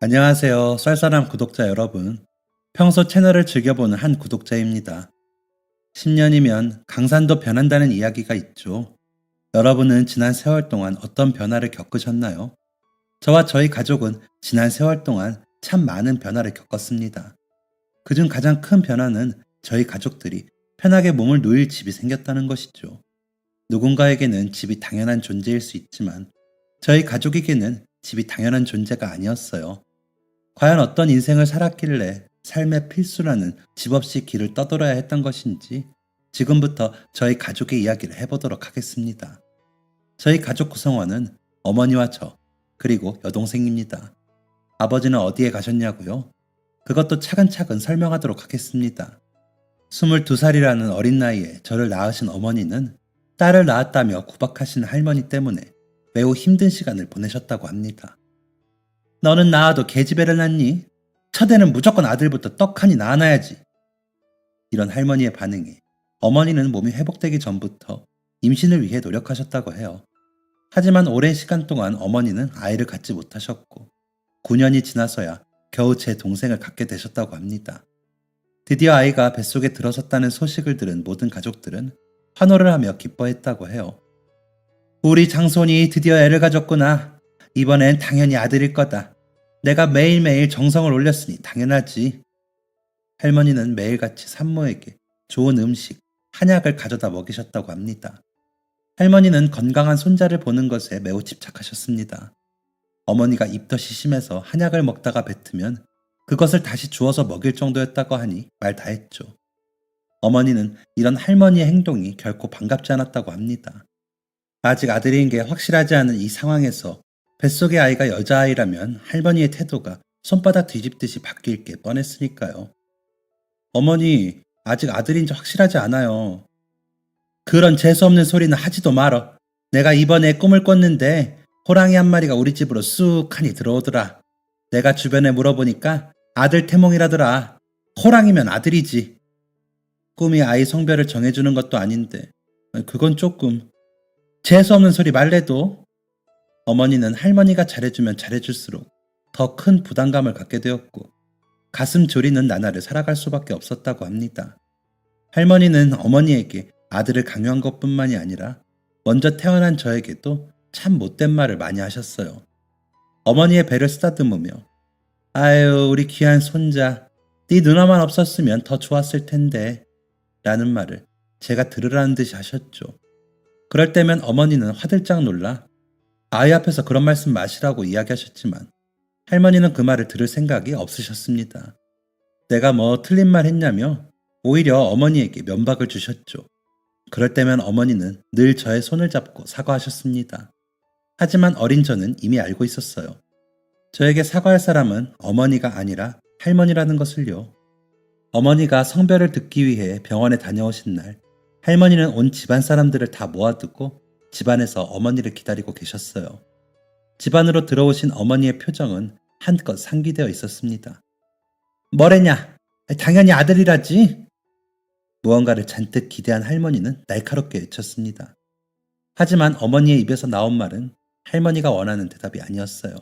안녕하세요. 쌀쌀한 구독자 여러분. 평소 채널을 즐겨보는 한 구독자입니다. 10년이면 강산도 변한다는 이야기가 있죠. 여러분은 지난 세월 동안 어떤 변화를 겪으셨나요? 저와 저희 가족은 지난 세월 동안 참 많은 변화를 겪었습니다. 그중 가장 큰 변화는 저희 가족들이 편하게 몸을 누일 집이 생겼다는 것이죠. 누군가에게는 집이 당연한 존재일 수 있지만 저희 가족에게는 집이 당연한 존재가 아니었어요. 과연 어떤 인생을 살았길래 삶의 필수라는 집 없이 길을 떠돌아야 했던 것인지 지금부터 저희 가족의 이야기를 해보도록 하겠습니다. 저희 가족 구성원은 어머니와 저, 그리고 여동생입니다. 아버지는 어디에 가셨냐고요? 그것도 차근차근 설명하도록 하겠습니다. 22살이라는 어린 나이에 저를 낳으신 어머니는 딸을 낳았다며 구박하시는 할머니 때문에 매우 힘든 시간을 보내셨다고 합니다. 너는 낳아도 계집애를 낳니? 첫애는 무조건 아들부터 떡하니 낳아놔야지. 이런 할머니의 반응에 어머니는 몸이 회복되기 전부터 임신을 위해 노력하셨다고 해요. 하지만 오랜 시간 동안 어머니는 아이를 갖지 못하셨고 9년이 지나서야 겨우 제 동생을 갖게 되셨다고 합니다. 드디어 아이가 뱃속에 들어섰다는 소식을 들은 모든 가족들은 환호를 하며 기뻐했다고 해요. 우리 장손이 드디어 애를 가졌구나. 이번엔 당연히 아들일 거다. 내가 매일매일 정성을 올렸으니 당연하지. 할머니는 매일같이 산모에게 좋은 음식, 한약을 가져다 먹이셨다고 합니다. 할머니는 건강한 손자를 보는 것에 매우 집착하셨습니다. 어머니가 입덧이 심해서 한약을 먹다가 뱉으면 그것을 다시 주워서 먹일 정도였다고 하니 말 다 했죠. 어머니는 이런 할머니의 행동이 결코 반갑지 않았다고 합니다. 아직 아들인 게 확실하지 않은 이 상황에서 뱃속의 아이가 여자아이라면 할머니의 태도가 손바닥 뒤집듯이 바뀔 게 뻔했으니까요. 어머니, 아직 아들인지 확실하지 않아요. 그런 재수없는 소리는 하지도 말어. 내가 이번에 꿈을 꿨는데 호랑이 한 마리가 우리 집으로 쑥하니 들어오더라. 내가 주변에 물어보니까 아들 태몽이라더라. 호랑이면 아들이지. 꿈이 아이 성별을 정해주는 것도 아닌데 그건 조금 재수없는 소리 말래도. 어머니는 할머니가 잘해주면 잘해줄수록 더 큰 부담감을 갖게 되었고 가슴 졸이는 나날을 살아갈 수밖에 없었다고 합니다. 할머니는 어머니에게 아들을 강요한 것뿐만이 아니라 먼저 태어난 저에게도 참 못된 말을 많이 하셨어요. 어머니의 배를 쓰다듬으며 아유 우리 귀한 손자, 네 누나만 없었으면 더 좋았을 텐데 라는 말을 제가 들으라는 듯이 하셨죠. 그럴 때면 어머니는 화들짝 놀라 아이 앞에서 그런 말씀 마시라고 이야기하셨지만 할머니는 그 말을 들을 생각이 없으셨습니다. 내가 뭐 틀린 말 했냐며 오히려 어머니에게 면박을 주셨죠. 그럴 때면 어머니는 늘 저의 손을 잡고 사과하셨습니다. 하지만 어린 저는 이미 알고 있었어요. 저에게 사과할 사람은 어머니가 아니라 할머니라는 것을요. 어머니가 성별을 듣기 위해 병원에 다녀오신 날 할머니는 온 집안 사람들을 다 모아두고 집안에서 어머니를 기다리고 계셨어요. 집 안으로 들어오신 어머니의 표정은 한껏 상기되어 있었습니다. 뭐래냐? 당연히 아들이라지. 무언가를 잔뜩 기대한 할머니는 날카롭게 외쳤습니다. 하지만 어머니의 입에서 나온 말은 할머니가 원하는 대답이 아니었어요.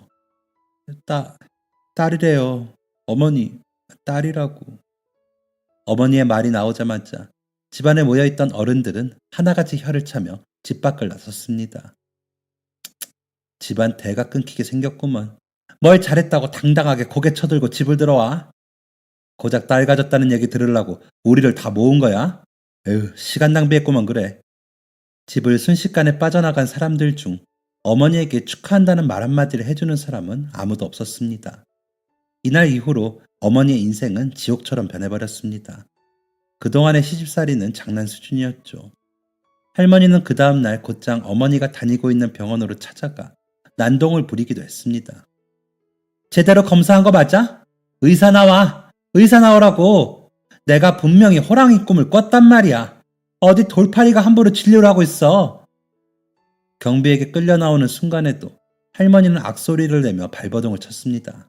딸이래요. 어머니, 딸이라고. 어머니의 말이 나오자마자 집안에 모여있던 어른들은 하나같이 혀를 차며 집 밖을 나섰습니다. 집안 대가 끊기게 생겼구먼. 뭘 잘했다고 당당하게 고개 쳐들고 집을 들어와? 고작 딸 가졌다는 얘기 들으려고 우리를 다 모은 거야? 에휴, 시간 낭비했구먼 그래. 집을 순식간에 빠져나간 사람들 중 어머니에게 축하한다는 말 한마디를 해주는 사람은 아무도 없었습니다. 이날 이후로 어머니의 인생은 지옥처럼 변해버렸습니다. 그동안의 시집살이는 장난 수준이었죠. 할머니는 그 다음날 곧장 어머니가 다니고 있는 병원으로 찾아가 난동을 부리기도 했습니다. 제대로 검사한 거 맞아? 의사 나와! 의사 나오라고! 내가 분명히 호랑이 꿈을 꿨단 말이야. 어디 돌팔이가 함부로 진료를 하고 있어. 경비에게 끌려 나오는 순간에도 할머니는 악소리를 내며 발버둥을 쳤습니다.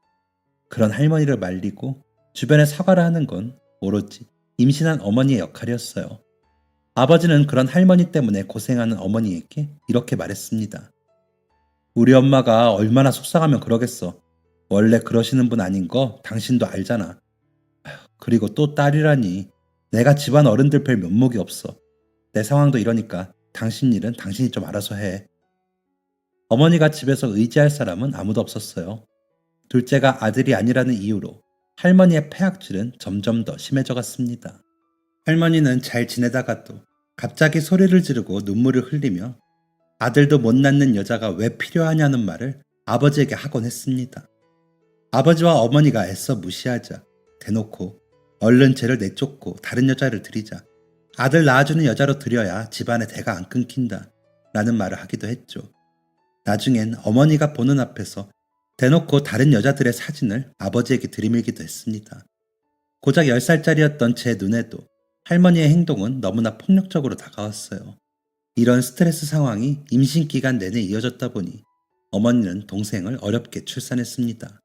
그런 할머니를 말리고 주변에 사과를 하는 건 오로지 임신한 어머니의 역할이었어요. 아버지는 그런 할머니 때문에 고생하는 어머니에게 이렇게 말했습니다. 우리 엄마가 얼마나 속상하면 그러겠어. 원래 그러시는 분 아닌 거 당신도 알잖아. 그리고 또 딸이라니. 내가 집안 어른들 뵐 면목이 없어. 내 상황도 이러니까 당신 일은 당신이 좀 알아서 해. 어머니가 집에서 의지할 사람은 아무도 없었어요. 둘째가 아들이 아니라는 이유로 할머니의 폐악질은 점점 더 심해져 갔습니다. 할머니는 잘 지내다가도 갑자기 소리를 지르고 눈물을 흘리며 아들도 못 낳는 여자가 왜 필요하냐는 말을 아버지에게 하곤 했습니다. 아버지와 어머니가 애써 무시하자 대놓고 얼른 쟤를 내쫓고 다른 여자를 들이자 아들 낳아주는 여자로 들여야 집안의 대가 안 끊긴다 라는 말을 하기도 했죠. 나중엔 어머니가 보는 앞에서 대놓고 다른 여자들의 사진을 아버지에게 들이밀기도 했습니다. 고작 10살짜리였던 제 눈에도 할머니의 행동은 너무나 폭력적으로 다가왔어요. 이런 스트레스 상황이 임신 기간 내내 이어졌다 보니 어머니는 동생을 어렵게 출산했습니다.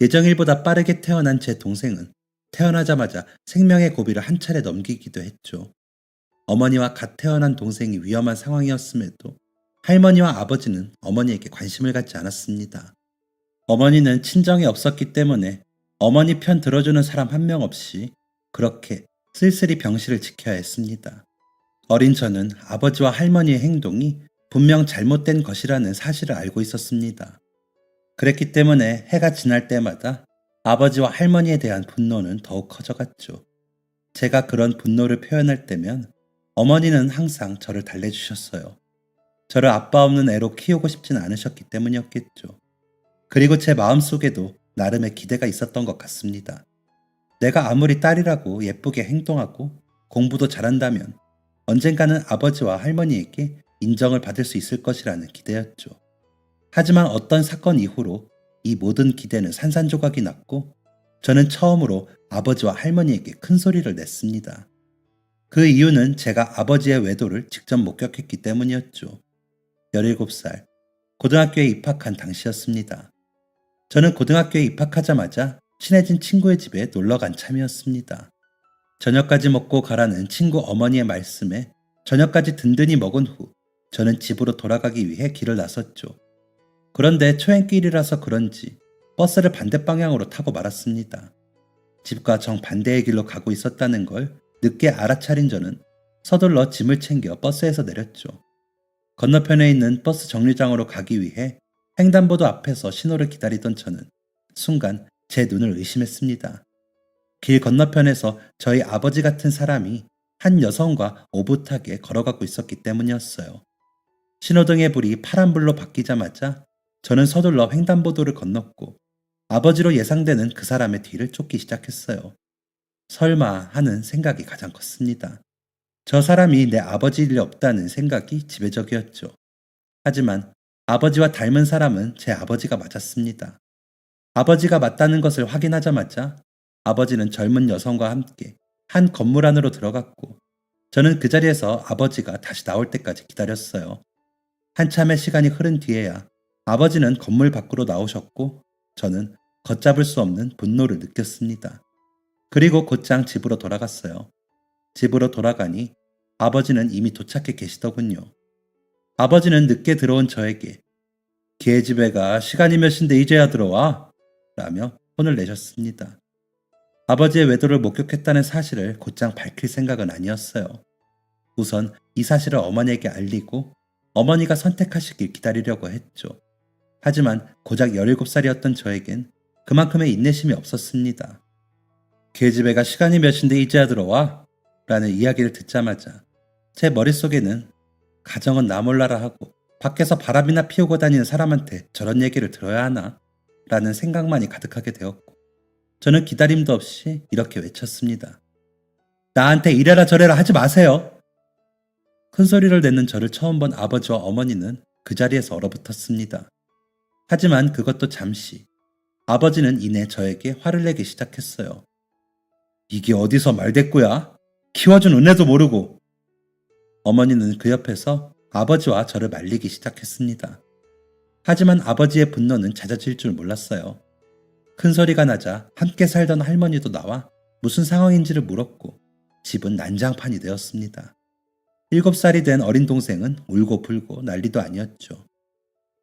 예정일보다 빠르게 태어난 제 동생은 태어나자마자 생명의 고비를 한 차례 넘기기도 했죠. 어머니와 갓 태어난 동생이 위험한 상황이었음에도 할머니와 아버지는 어머니에게 관심을 갖지 않았습니다. 어머니는 친정이 없었기 때문에 어머니 편 들어주는 사람 한 명 없이 그렇게 쓸쓸히 병실을 지켜야 했습니다. 어린 저는 아버지와 할머니의 행동이 분명 잘못된 것이라는 사실을 알고 있었습니다. 그랬기 때문에 해가 지날 때마다 아버지와 할머니에 대한 분노는 더욱 커져갔죠. 제가 그런 분노를 표현할 때면 어머니는 항상 저를 달래주셨어요. 저를 아빠 없는 애로 키우고 싶진 않으셨기 때문이었겠죠. 그리고 제 마음속에도 나름의 기대가 있었던 것 같습니다. 내가 아무리 딸이라고 예쁘게 행동하고 공부도 잘한다면 언젠가는 아버지와 할머니에게 인정을 받을 수 있을 것이라는 기대였죠. 하지만 어떤 사건 이후로 이 모든 기대는 산산조각이 났고 저는 처음으로 아버지와 할머니에게 큰 소리를 냈습니다. 그 이유는 제가 아버지의 외도를 직접 목격했기 때문이었죠. 17살, 고등학교에 입학한 당시였습니다. 저는 고등학교에 입학하자마자 친해진 친구의 집에 놀러간 참이었습니다. 저녁까지 먹고 가라는 친구 어머니의 말씀에 저녁까지 든든히 먹은 후 저는 집으로 돌아가기 위해 길을 나섰죠. 그런데 초행길이라서 그런지 버스를 반대 방향으로 타고 말았습니다. 집과 정반대의 길로 가고 있었다는 걸 늦게 알아차린 저는 서둘러 짐을 챙겨 버스에서 내렸죠. 건너편에 있는 버스 정류장으로 가기 위해 횡단보도 앞에서 신호를 기다리던 저는 순간 제 눈을 의심했습니다. 길 건너편에서 저희 아버지 같은 사람이 한 여성과 오붓하게 걸어가고 있었기 때문이었어요. 신호등의 불이 파란불로 바뀌자마자 저는 서둘러 횡단보도를 건넜고 아버지로 예상되는 그 사람의 뒤를 쫓기 시작했어요. 설마 하는 생각이 가장 컸습니다. 저 사람이 내 아버지일 리 없다는 생각이 지배적이었죠. 하지만 아버지와 닮은 사람은 제 아버지가 맞았습니다. 아버지가 맞다는 것을 확인하자마자 아버지는 젊은 여성과 함께 한 건물 안으로 들어갔고 저는 그 자리에서 아버지가 다시 나올 때까지 기다렸어요. 한참의 시간이 흐른 뒤에야 아버지는 건물 밖으로 나오셨고 저는 걷잡을 수 없는 분노를 느꼈습니다. 그리고 곧장 집으로 돌아갔어요. 집으로 돌아가니 아버지는 이미 도착해 계시더군요. 아버지는 늦게 들어온 저에게 "기회집애가 시간이 몇 시인데 이제야 들어와?" 라며 혼을 내셨습니다. 아버지의 외도를 목격했다는 사실을 곧장 밝힐 생각은 아니었어요. 우선 이 사실을 어머니에게 알리고 어머니가 선택하시길 기다리려고 했죠. 하지만 고작 17살이었던 저에겐 그만큼의 인내심이 없었습니다. "기회집애가 시간이 몇 시인데 이제야 들어와?" 라는 이야기를 듣자마자 제 머릿속에는 가정은 나 몰라라 하고 밖에서 바람이나 피우고 다니는 사람한테 저런 얘기를 들어야 하나? 라는 생각만이 가득하게 되었고 저는 기다림도 없이 이렇게 외쳤습니다. "나한테 이래라 저래라 하지 마세요." 큰 소리를 내는 저를 처음 본 아버지와 어머니는 그 자리에서 얼어붙었습니다. 하지만 그것도 잠시. 아버지는 이내 저에게 화를 내기 시작했어요. "이게 어디서 말대꾸야? 키워준 은혜도 모르고." 어머니는 그 옆에서 아버지와 저를 말리기 시작했습니다. 하지만 아버지의 분노는 잦아질 줄 몰랐어요. 큰 소리가 나자 함께 살던 할머니도 나와 무슨 상황인지를 물었고 집은 난장판이 되었습니다. 7살이 된 어린 동생은 울고 불고 난리도 아니었죠.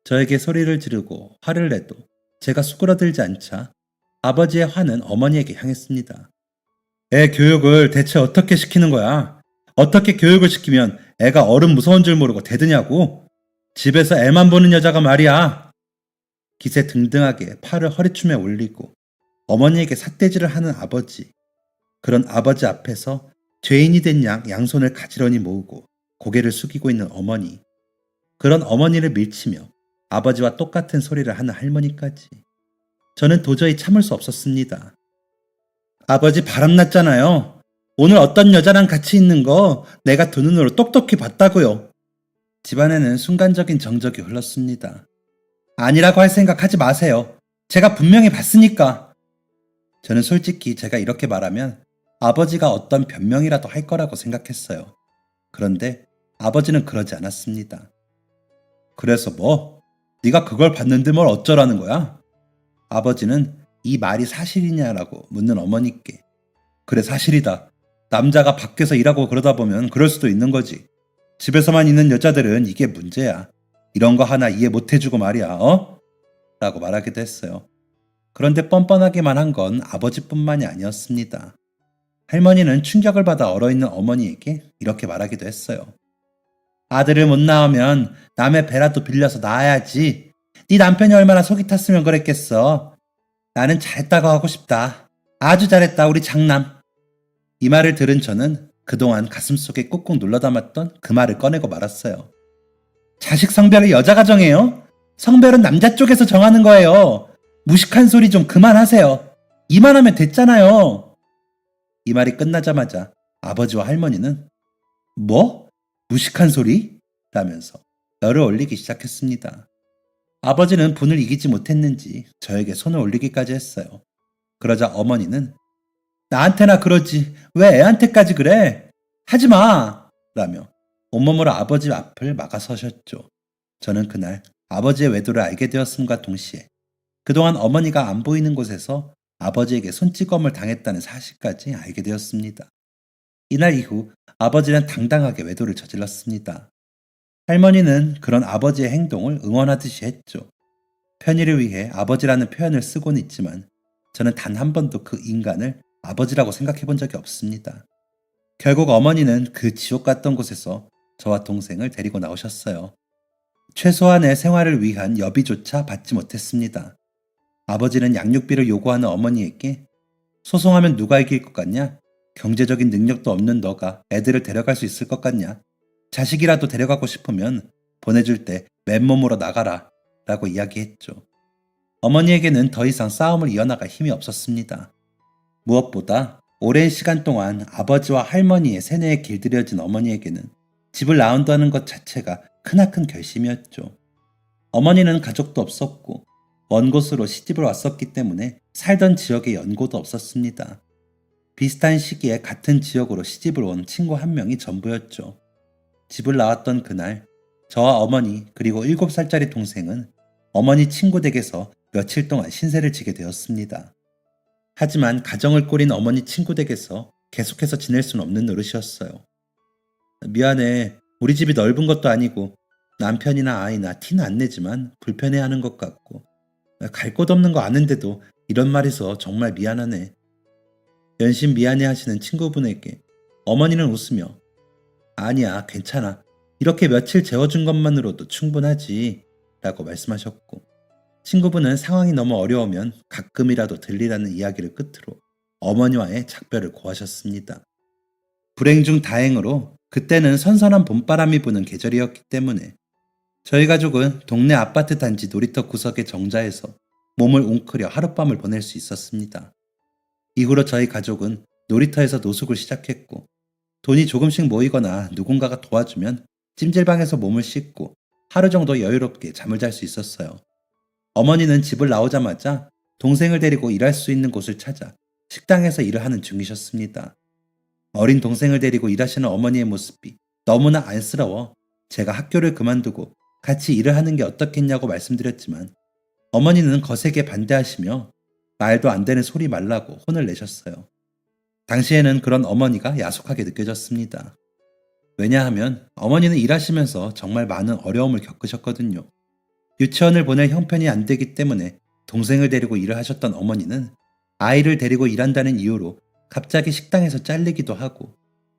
저에게 소리를 지르고 화를 내도 제가 수그러들지 않자 아버지의 화는 어머니에게 향했습니다. 애 교육을 대체 어떻게 시키는 거야? 어떻게 교육을 시키면 애가 어른 무서운 줄 모르고 대드냐고? 집에서 애만 보는 여자가 말이야. 기세 등등하게 팔을 허리춤에 올리고 어머니에게 삿대질을 하는 아버지. 그런 아버지 앞에서 죄인이 된 양 양손을 가지런히 모으고 고개를 숙이고 있는 어머니. 그런 어머니를 밀치며 아버지와 똑같은 소리를 하는 할머니까지. 저는 도저히 참을 수 없었습니다. 아버지 바람났잖아요. 오늘 어떤 여자랑 같이 있는 거 내가 두 눈으로 똑똑히 봤다고요. 집안에는 순간적인 정적이 흘렀습니다. 아니라고 할 생각 하지 마세요. 제가 분명히 봤으니까. 저는 솔직히 제가 이렇게 말하면 아버지가 어떤 변명이라도 할 거라고 생각했어요. 그런데 아버지는 그러지 않았습니다. 그래서 뭐? 네가 그걸 봤는데 뭘 어쩌라는 거야? 아버지는 이 말이 사실이냐라고 묻는 어머니께 그래 사실이다. 남자가 밖에서 일하고 그러다 보면 그럴 수도 있는 거지. 집에서만 있는 여자들은 이게 문제야. 이런 거 하나 이해 못 해주고 말이야. 어? 라고 말하기도 했어요. 그런데 뻔뻔하기만 한 건 아버지뿐만이 아니었습니다. 할머니는 충격을 받아 얼어있는 어머니에게 이렇게 말하기도 했어요. 아들을 못 낳으면 남의 배라도 빌려서 낳아야지. 네 남편이 얼마나 속이 탔으면 그랬겠어. 나는 잘했다고 하고 싶다. 아주 잘했다 우리 장남. 이 말을 들은 저는 그동안 가슴속에 꾹꾹 눌러담았던 그 말을 꺼내고 말았어요. 자식 성별을 여자가 정해요? 성별은 남자 쪽에서 정하는 거예요. 무식한 소리 좀 그만하세요. 이만하면 됐잖아요. 이 말이 끝나자마자 아버지와 할머니는 뭐? 무식한 소리? 라면서 열을 올리기 시작했습니다. 아버지는 분을 이기지 못했는지 저에게 손을 올리기까지 했어요. 그러자 어머니는 나한테나 그러지 왜 애한테까지 그래? 하지마! 라며 온몸으로 아버지 앞을 막아서셨죠. 저는 그날 아버지의 외도를 알게 되었음과 동시에 그동안 어머니가 안 보이는 곳에서 아버지에게 손찌검을 당했다는 사실까지 알게 되었습니다. 이날 이후 아버지는 당당하게 외도를 저질렀습니다. 할머니는 그런 아버지의 행동을 응원하듯이 했죠. 편의를 위해 아버지라는 표현을 쓰고는 있지만 저는 단 한 번도 그 인간을 아버지라고 생각해 본 적이 없습니다. 결국 어머니는 그 지옥 같던 곳에서 저와 동생을 데리고 나오셨어요. 최소한의 생활을 위한 여비조차 받지 못했습니다. 아버지는 양육비를 요구하는 어머니에게 소송하면 누가 이길 것 같냐? 경제적인 능력도 없는 너가 애들을 데려갈 수 있을 것 같냐? 자식이라도 데려가고 싶으면 보내줄 때 맨몸으로 나가라 라고 이야기했죠. 어머니에게는 더 이상 싸움을 이어나갈 힘이 없었습니다. 무엇보다 오랜 시간 동안 아버지와 할머니의 세뇌에 길들여진 어머니에게는 집을 나온다는 것 자체가 크나큰 결심이었죠. 어머니는 가족도 없었고 먼 곳으로 시집을 왔었기 때문에 살던 지역에 연고도 없었습니다. 비슷한 시기에 같은 지역으로 시집을 온 친구 한 명이 전부였죠. 집을 나왔던 그날 저와 어머니 그리고 7살짜리 동생은 어머니 친구 댁에서 며칠 동안 신세를 지게 되었습니다. 하지만 가정을 꾸린 어머니 친구 댁에서 계속해서 지낼 수는 없는 노릇이었어요. 미안해. 우리 집이 넓은 것도 아니고 남편이나 아이나 티는 안 내지만 불편해하는 것 같고 갈 곳 없는 거 아는데도 이런 말이서 정말 미안하네. 연신 미안해 하시는 친구분에게 어머니는 웃으며 아니야 괜찮아. 이렇게 며칠 재워준 것만으로도 충분하지 라고 말씀하셨고 친구분은 상황이 너무 어려우면 가끔이라도 들리라는 이야기를 끝으로 어머니와의 작별을 고하셨습니다. 불행 중 다행으로 그때는 선선한 봄바람이 부는 계절이었기 때문에 저희 가족은 동네 아파트 단지 놀이터 구석의 정자에서 몸을 웅크려 하룻밤을 보낼 수 있었습니다. 이후로 저희 가족은 놀이터에서 노숙을 시작했고 돈이 조금씩 모이거나 누군가가 도와주면 찜질방에서 몸을 씻고 하루 정도 여유롭게 잠을 잘 수 있었어요. 어머니는 집을 나오자마자 동생을 데리고 일할 수 있는 곳을 찾아 식당에서 일을 하는 중이셨습니다. 어린 동생을 데리고 일하시는 어머니의 모습이 너무나 안쓰러워 제가 학교를 그만두고 같이 일을 하는 게 어떻겠냐고 말씀드렸지만 어머니는 거세게 반대하시며 말도 안 되는 소리 말라고 혼을 내셨어요. 당시에는 그런 어머니가 야속하게 느껴졌습니다. 왜냐하면 어머니는 일하시면서 정말 많은 어려움을 겪으셨거든요. 유치원을 보낼 형편이 안 되기 때문에 동생을 데리고 일을 하셨던 어머니는 아이를 데리고 일한다는 이유로 갑자기 식당에서 잘리기도 하고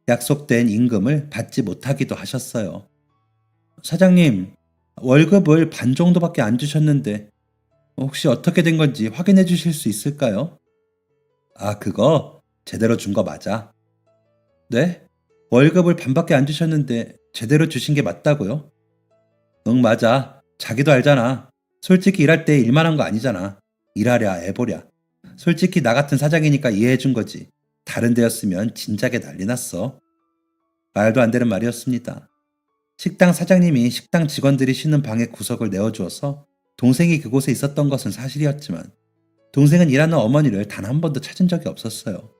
약속된 임금을 받지 못하기도 하셨어요. 사장님, 월급을 반 정도밖에 안 주셨는데 혹시 어떻게 된 건지 확인해 주실 수 있을까요? 아, 그거 제대로 준 거 맞아. 네? 월급을 반밖에 안 주셨는데 제대로 주신 게 맞다고요? 응, 맞아. 자기도 알잖아. 솔직히 일할 때 일만 한 거 아니잖아. 일하랴, 애보랴. 솔직히 나 같은 사장이니까 이해해 준 거지. 다른 데였으면 진작에 난리 났어. 말도 안 되는 말이었습니다. 식당 사장님이 식당 직원들이 쉬는 방의 구석을 내어주어서 동생이 그곳에 있었던 것은 사실이었지만 동생은 일하는 어머니를 단 한 번도 찾은 적이 없었어요.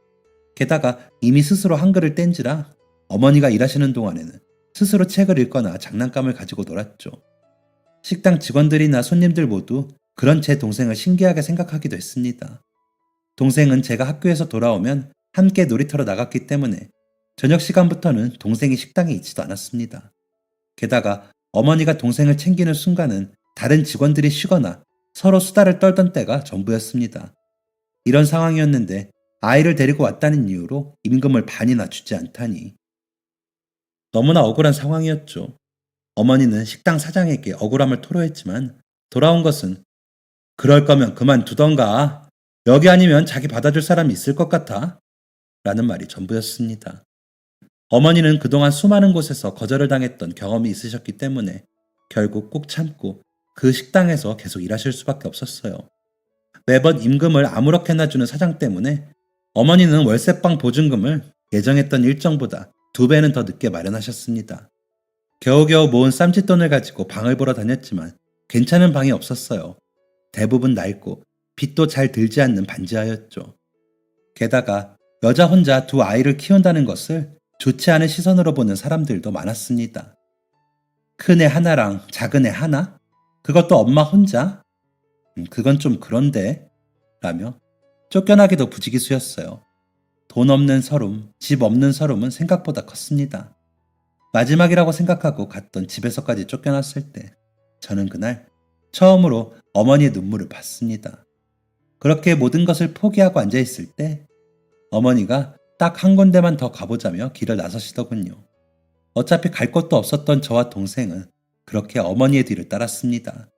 게다가 이미 스스로 한글을 뗀지라 어머니가 일하시는 동안에는 스스로 책을 읽거나 장난감을 가지고 놀았죠. 식당 직원들이나 손님들 모두 그런 제 동생을 신기하게 생각하기도 했습니다. 동생은 제가 학교에서 돌아오면 함께 놀이터로 나갔기 때문에 저녁 시간부터는 동생이 식당에 있지도 않았습니다. 게다가 어머니가 동생을 챙기는 순간은 다른 직원들이 쉬거나 서로 수다를 떨던 때가 전부였습니다. 이런 상황이었는데 아이를 데리고 왔다는 이유로 임금을 반이나 주지 않다니. 너무나 억울한 상황이었죠. 어머니는 식당 사장에게 억울함을 토로했지만 돌아온 것은 그럴 거면 그만두던가. 여기 아니면 자기 받아줄 사람이 있을 것 같아. 라는 말이 전부였습니다. 어머니는 그동안 수많은 곳에서 거절을 당했던 경험이 있으셨기 때문에 결국 꾹 참고 그 식당에서 계속 일하실 수밖에 없었어요. 매번 임금을 아무렇게나 주는 사장 때문에 어머니는 월세방 보증금을 예정했던 일정보다 2배는 더 늦게 마련하셨습니다. 겨우겨우 모은 쌈짓돈을 가지고 방을 보러 다녔지만 괜찮은 방이 없었어요. 대부분 낡고 빛도 잘 들지 않는 반지하였죠. 게다가 여자 혼자 2아이를 키운다는 것을 좋지 않은 시선으로 보는 사람들도 많았습니다. 큰애 하나랑 작은 애 하나? 그것도 엄마 혼자? 그건 좀 그런데? 라며 쫓겨나기도 부지기수였어요. 돈 없는 서름, 집 없는 서름은 생각보다 컸습니다. 마지막이라고 생각하고 갔던 집에서까지 쫓겨났을 때 저는 그날 처음으로 어머니의 눈물을 봤습니다. 그렇게 모든 것을 포기하고 앉아있을 때 어머니가 딱 한 군데만 더 가보자며 길을 나서시더군요. 어차피 갈 곳도 없었던 저와 동생은 그렇게 어머니의 뒤를 따랐습니다.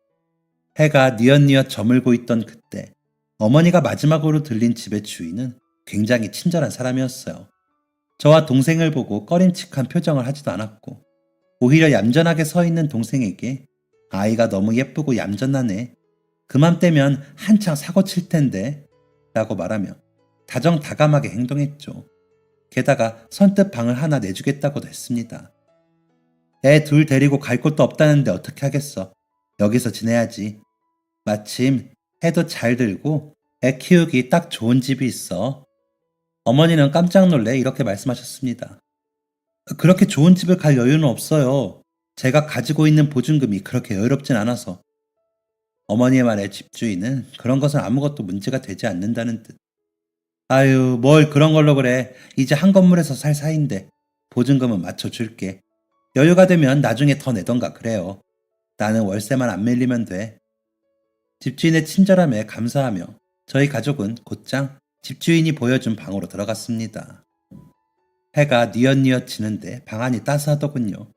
해가 뉘엿뉘엿 저물고 있던 그때 어머니가 마지막으로 들린 집의 주인은 굉장히 친절한 사람이었어요. 저와 동생을 보고 꺼림칙한 표정을 하지도 않았고 오히려 얌전하게 서 있는 동생에게 아이가 너무 예쁘고 얌전하네. 그맘때면 한창 사고 칠 텐데 라고 말하며 다정다감하게 행동했죠. 게다가 선뜻 방을 하나 내주겠다고도 했습니다. 애 둘 데리고 갈 곳도 없다는데 어떻게 하겠어. 여기서 지내야지. 마침 해도 잘 들고 애 키우기 딱 좋은 집이 있어. 어머니는 깜짝 놀래 이렇게 말씀하셨습니다. 그렇게 좋은 집을 갈 여유는 없어요. 제가 가지고 있는 보증금이 그렇게 여유롭진 않아서. 어머니의 말에 집주인은 그런 것은 아무것도 문제가 되지 않는다는 듯. 아유, 뭘 그런 걸로 그래. 이제 한 건물에서 살 사이인데 보증금은 맞춰줄게. 여유가 되면 나중에 더 내던가 그래요. 나는 월세만 안 밀리면 돼. 집주인의 친절함에 감사하며 저희 가족은 곧장 집주인이 보여준 방으로 들어갔습니다. 해가 뉘엿뉘엿 지는데 방 안이 따스하더군요.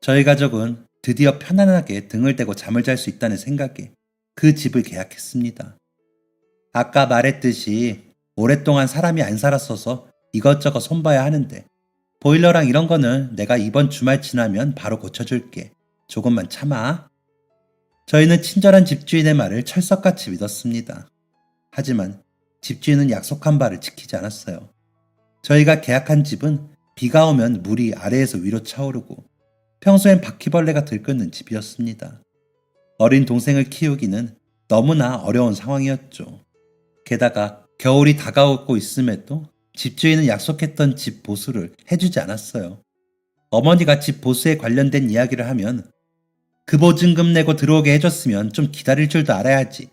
저희 가족은 드디어 편안하게 등을 대고 잠을 잘 수 있다는 생각에 그 집을 계약했습니다. 아까 말했듯이 오랫동안 사람이 안 살았어서 이것저것 손봐야 하는데 보일러랑 이런 거는 내가 이번 주말 지나면 바로 고쳐줄게. 조금만 참아. 저희는 친절한 집주인의 말을 철석같이 믿었습니다. 하지만 집주인은 약속한 바를 지키지 않았어요. 저희가 계약한 집은 비가 오면 물이 아래에서 위로 차오르고 평소엔 바퀴벌레가 들끓는 집이었습니다. 어린 동생을 키우기는 너무나 어려운 상황이었죠. 게다가 겨울이 다가오고 있음에도 집주인은 약속했던 집 보수를 해주지 않았어요. 어머니가 집 보수에 관련된 이야기를 하면 그 보증금 내고 들어오게 해줬으면 좀 기다릴 줄도 알아야지.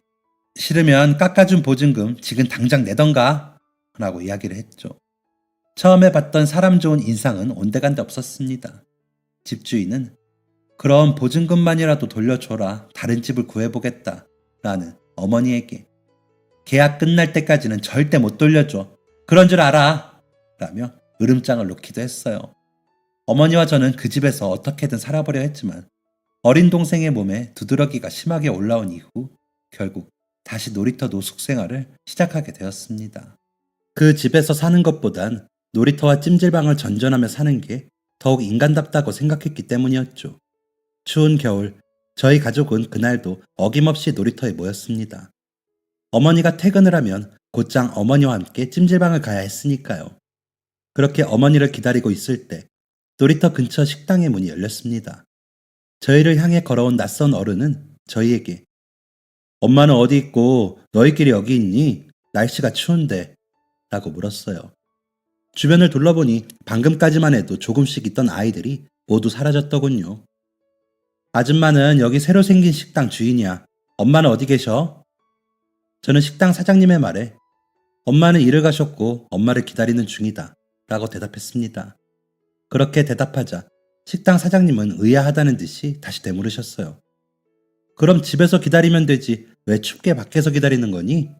싫으면 깎아준 보증금 지금 당장 내던가 라고 이야기를 했죠. 처음에 봤던 사람 좋은 인상은 온데간데 없었습니다. 집주인은 그럼 보증금만이라도 돌려줘라. 다른 집을 구해보겠다 라는 어머니에게 계약 끝날 때까지는 절대 못 돌려줘. 그런 줄 알아. 라며 으름장을 놓기도 했어요. 어머니와 저는 그 집에서 어떻게든 살아보려 했지만 어린 동생의 몸에 두드러기가 심하게 올라온 이후 결국 다시 놀이터 노숙 생활을 시작하게 되었습니다. 그 집에서 사는 것보단 놀이터와 찜질방을 전전하며 사는 게 더욱 인간답다고 생각했기 때문이었죠. 추운 겨울, 저희 가족은 그날도 어김없이 놀이터에 모였습니다. 어머니가 퇴근을 하면 곧장 어머니와 함께 찜질방을 가야 했으니까요. 그렇게 어머니를 기다리고 있을 때 놀이터 근처 식당의 문이 열렸습니다. 저희를 향해 걸어온 낯선 어른은 저희에게 엄마는 어디 있고 너희끼리 여기 있니? 날씨가 추운데 라고 물었어요. 주변을 둘러보니 방금까지만 해도 조금씩 있던 아이들이 모두 사라졌더군요. 아줌마는 여기 새로 생긴 식당 주인이야. 엄마는 어디 계셔? 저는 식당 사장님의 말에 엄마는 일을 가셨고 엄마를 기다리는 중이다 라고 대답했습니다. 그렇게 대답하자 식당 사장님은 의아하다는 듯이 다시 되물으셨어요. 그럼 집에서 기다리면 되지 왜 춥게 밖에서 기다리는 거니?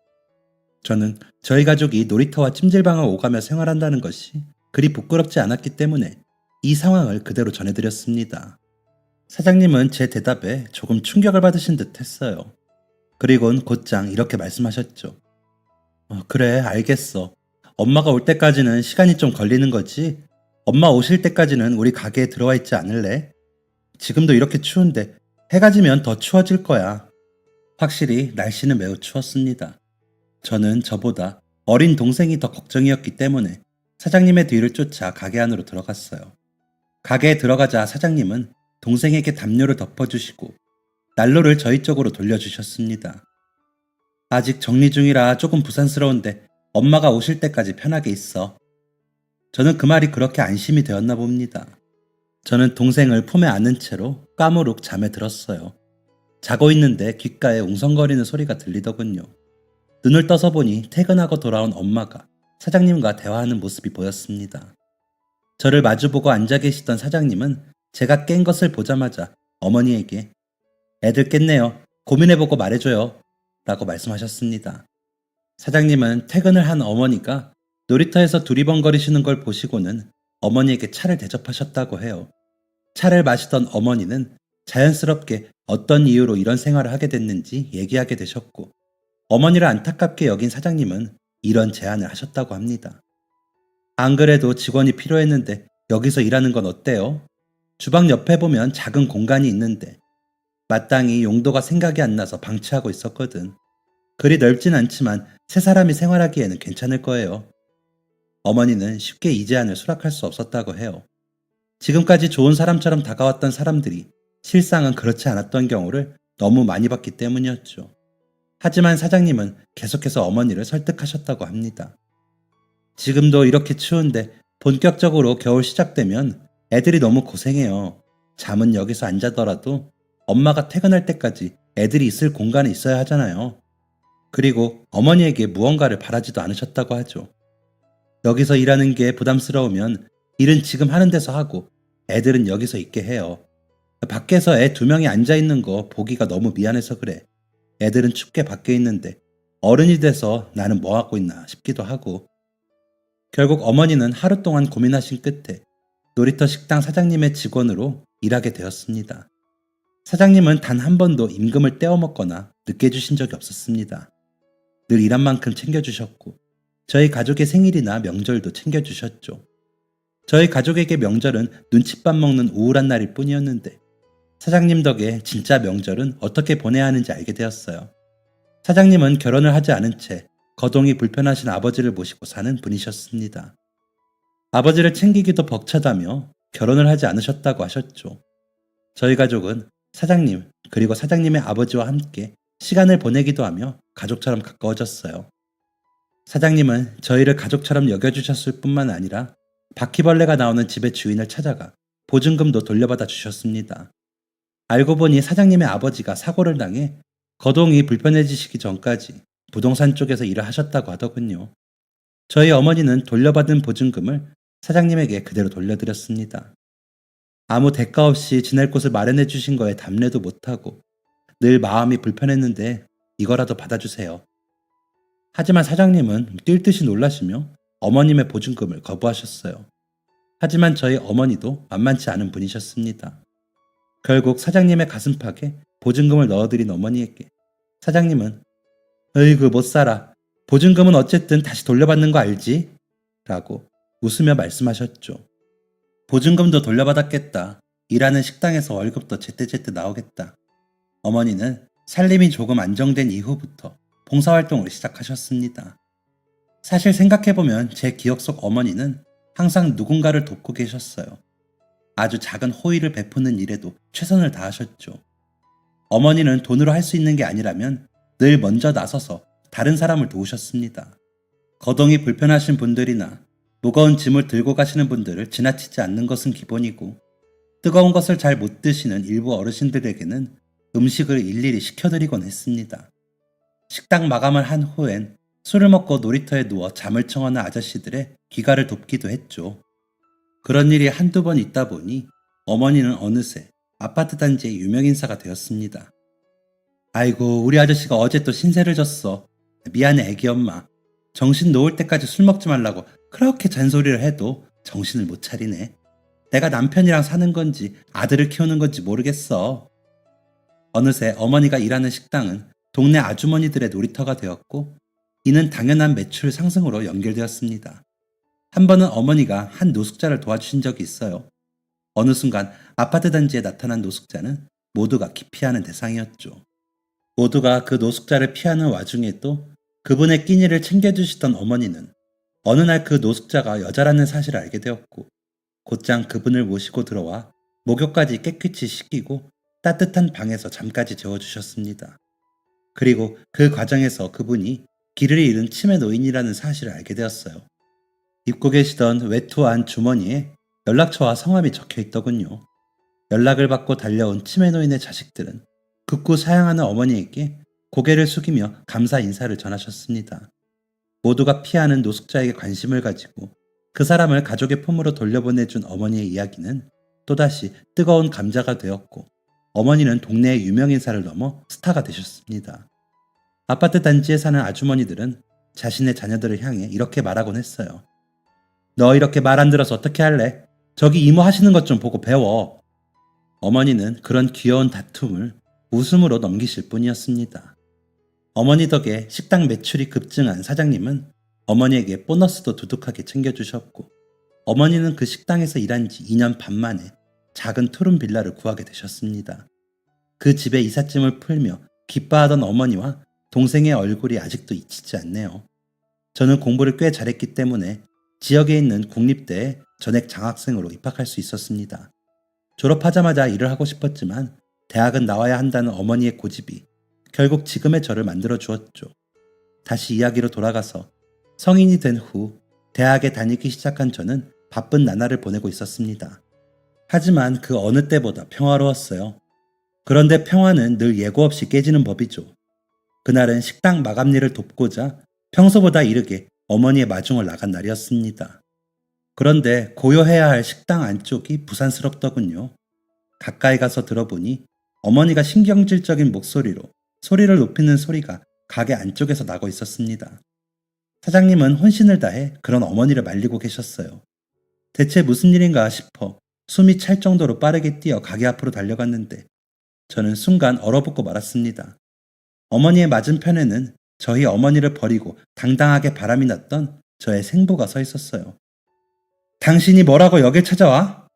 저는 저희 가족이 놀이터와 찜질방을 오가며 생활한다는 것이 그리 부끄럽지 않았기 때문에 이 상황을 그대로 전해드렸습니다. 사장님은 제 대답에 조금 충격을 받으신 듯 했어요. 그리고는 곧장 이렇게 말씀하셨죠. 그래, 알겠어. 엄마가 올 때까지는 시간이 좀 걸리는 거지? 엄마 오실 때까지는 우리 가게에 들어와 있지 않을래? 지금도 이렇게 추운데 해가 지면 더 추워질 거야. 확실히 날씨는 매우 추웠습니다. 저는 저보다 어린 동생이 더 걱정이었기 때문에 사장님의 뒤를 쫓아 가게 안으로 들어갔어요. 가게에 들어가자 사장님은 동생에게 담요를 덮어주시고 난로를 저희 쪽으로 돌려주셨습니다. 아직 정리 중이라 조금 부산스러운데 엄마가 오실 때까지 편하게 있어. 저는 그 말이 그렇게 안심이 되었나 봅니다. 저는 동생을 품에 안은 채로 까무룩 잠에 들었어요. 자고 있는데 귓가에 웅성거리는 소리가 들리더군요. 눈을 떠서 보니 퇴근하고 돌아온 엄마가 사장님과 대화하는 모습이 보였습니다. 저를 마주보고 앉아 계시던 사장님은 제가 깬 것을 보자마자 어머니에게 애들 깼네요. 고민해보고 말해줘요. 라고 말씀하셨습니다. 사장님은 퇴근을 한 어머니가 놀이터에서 두리번거리시는 걸 보시고는 어머니에게 차를 대접하셨다고 해요. 차를 마시던 어머니는 자연스럽게 어떤 이유로 이런 생활을 하게 됐는지 얘기하게 되셨고 어머니를 안타깝게 여긴 사장님은 이런 제안을 하셨다고 합니다. 안 그래도 직원이 필요했는데 여기서 일하는 건 어때요? 주방 옆에 보면 작은 공간이 있는데 마땅히 용도가 생각이 안 나서 방치하고 있었거든. 그리 넓진 않지만 세 사람이 생활하기에는 괜찮을 거예요. 어머니는 쉽게 이 제안을 수락할 수 없었다고 해요. 지금까지 좋은 사람처럼 다가왔던 사람들이 실상은 그렇지 않았던 경우를 너무 많이 봤기 때문이었죠. 하지만 사장님은 계속해서 어머니를 설득하셨다고 합니다. 지금도 이렇게 추운데 본격적으로 겨울 시작되면 애들이 너무 고생해요. 잠은 여기서 안 자더라도 엄마가 퇴근할 때까지 애들이 있을 공간에 있어야 하잖아요. 그리고 어머니에게 무언가를 바라지도 않으셨다고 하죠. 여기서 일하는 게 부담스러우면 일은 지금 하는 데서 하고 애들은 여기서 있게 해요. 밖에서 애 2명이 앉아있는 거 보기가 너무 미안해서 그래. 애들은 춥게 밖에 있는데 어른이 돼서 나는 뭐 하고 있나 싶기도 하고. 결국 어머니는 하루 동안 고민하신 끝에 놀이터 식당 사장님의 직원으로 일하게 되었습니다. 사장님은 단 한 번도 임금을 떼어먹거나 늦게 주신 적이 없었습니다. 늘 일한 만큼 챙겨주셨고 저희 가족의 생일이나 명절도 챙겨주셨죠. 저희 가족에게 명절은 눈칫밥 먹는 우울한 날일 뿐이었는데 사장님 덕에 진짜 명절은 어떻게 보내야 하는지 알게 되었어요. 사장님은 결혼을 하지 않은 채 거동이 불편하신 아버지를 모시고 사는 분이셨습니다. 아버지를 챙기기도 벅차다며 결혼을 하지 않으셨다고 하셨죠. 저희 가족은 사장님 그리고 사장님의 아버지와 함께 시간을 보내기도 하며 가족처럼 가까워졌어요. 사장님은 저희를 가족처럼 여겨주셨을 뿐만 아니라 바퀴벌레가 나오는 집의 주인을 찾아가 보증금도 돌려받아 주셨습니다. 알고 보니 사장님의 아버지가 사고를 당해 거동이 불편해지시기 전까지 부동산 쪽에서 일을 하셨다고 하더군요. 저희 어머니는 돌려받은 보증금을 사장님에게 그대로 돌려드렸습니다. 아무 대가 없이 지낼 곳을 마련해 주신 거에 답례도 못하고 늘 마음이 불편했는데 이거라도 받아주세요. 하지만 사장님은 뛸 듯이 놀라시며 어머님의 보증금을 거부하셨어요. 하지만 저희 어머니도 만만치 않은 분이셨습니다. 결국 사장님의 가슴팍에 보증금을 넣어드린 어머니에게 사장님은 "으이구 못 살아. 보증금은 어쨌든 다시 돌려받는 거 알지?" 라고 웃으며 말씀하셨죠. 보증금도 돌려받았겠다. 일하는 식당에서 월급도 제때제때 나오겠다. 어머니는 살림이 조금 안정된 이후부터 봉사활동을 시작하셨습니다. 사실 생각해보면 제 기억 속 어머니는 항상 누군가를 돕고 계셨어요. 아주 작은 호의를 베푸는 일에도 최선을 다하셨죠. 어머니는 돈으로 할 수 있는 게 아니라면 늘 먼저 나서서 다른 사람을 도우셨습니다. 거동이 불편하신 분들이나 무거운 짐을 들고 가시는 분들을 지나치지 않는 것은 기본이고, 뜨거운 것을 잘 못 드시는 일부 어르신들에게는 음식을 일일이 시켜드리곤 했습니다. 식당 마감을 한 후엔 술을 먹고 놀이터에 누워 잠을 청하는 아저씨들의 귀가를 돕기도 했죠. 그런 일이 한두 번 있다 보니 어머니는 어느새 아파트 단지의 유명인사가 되었습니다. "아이고 우리 아저씨가 어제 또 신세를 졌어. 미안해 애기 엄마. 정신 놓을 때까지 술 먹지 말라고 그렇게 잔소리를 해도 정신을 못 차리네. 내가 남편이랑 사는 건지 아들을 키우는 건지 모르겠어." 어느새 어머니가 일하는 식당은 동네 아주머니들의 놀이터가 되었고, 이는 당연한 매출 상승으로 연결되었습니다. 한 번은 어머니가 한 노숙자를 도와주신 적이 있어요. 어느 순간 아파트 단지에 나타난 노숙자는 모두가 기피하는 대상이었죠. 모두가 그 노숙자를 피하는 와중에도 그분의 끼니를 챙겨주시던 어머니는 어느 날 그 노숙자가 여자라는 사실을 알게 되었고, 곧장 그분을 모시고 들어와 목욕까지 깨끗이 씻기고 따뜻한 방에서 잠까지 재워주셨습니다. 그리고 그 과정에서 그분이 길을 잃은 치매 노인이라는 사실을 알게 되었어요. 입고 계시던 외투 안 주머니에 연락처와 성함이 적혀 있더군요. 연락을 받고 달려온 치매 노인의 자식들은 극구 사양하는 어머니에게 고개를 숙이며 감사 인사를 전하셨습니다. 모두가 피하는 노숙자에게 관심을 가지고 그 사람을 가족의 품으로 돌려보내준 어머니의 이야기는 또다시 뜨거운 감자가 되었고, 어머니는 동네의 유명인사를 넘어 스타가 되셨습니다. 아파트 단지에 사는 아주머니들은 자신의 자녀들을 향해 이렇게 말하곤 했어요. "너 이렇게 말 안 들어서 어떻게 할래? 저기 이모 하시는 것 좀 보고 배워." 어머니는 그런 귀여운 다툼을 웃음으로 넘기실 뿐이었습니다. 어머니 덕에 식당 매출이 급증한 사장님은 어머니에게 보너스도 두둑하게 챙겨주셨고, 어머니는 그 식당에서 일한 지 2년 반 만에 작은 투룸 빌라를 구하게 되셨습니다. 그 집에 이삿짐을 풀며 기뻐하던 어머니와 동생의 얼굴이 아직도 잊히지 않네요. 저는 공부를 꽤 잘했기 때문에 지역에 있는 국립대에 전액 장학생으로 입학할 수 있었습니다. 졸업하자마자 일을 하고 싶었지만 대학은 나와야 한다는 어머니의 고집이 결국 지금의 저를 만들어 주었죠. 다시 이야기로 돌아가서 성인이 된 후 대학에 다니기 시작한 저는 바쁜 나날을 보내고 있었습니다. 하지만 그 어느 때보다 평화로웠어요. 그런데 평화는 늘 예고 없이 깨지는 법이죠. 그날은 식당 마감일을 돕고자 평소보다 이르게 어머니의 마중을 나간 날이었습니다. 그런데 고요해야 할 식당 안쪽이 부산스럽더군요. 가까이 가서 들어보니 어머니가 신경질적인 목소리로 소리를 높이는 소리가 가게 안쪽에서 나고 있었습니다. 사장님은 혼신을 다해 그런 어머니를 말리고 계셨어요. 대체 무슨 일인가 싶어 숨이 찰 정도로 빠르게 뛰어 가게 앞으로 달려갔는데 저는 순간 얼어붙고 말았습니다. 어머니의 맞은편에는 저희 어머니를 버리고 당당하게 바람이 났던 저의 생부가 서 있었어요. "당신이 뭐라고 여길 찾아와?"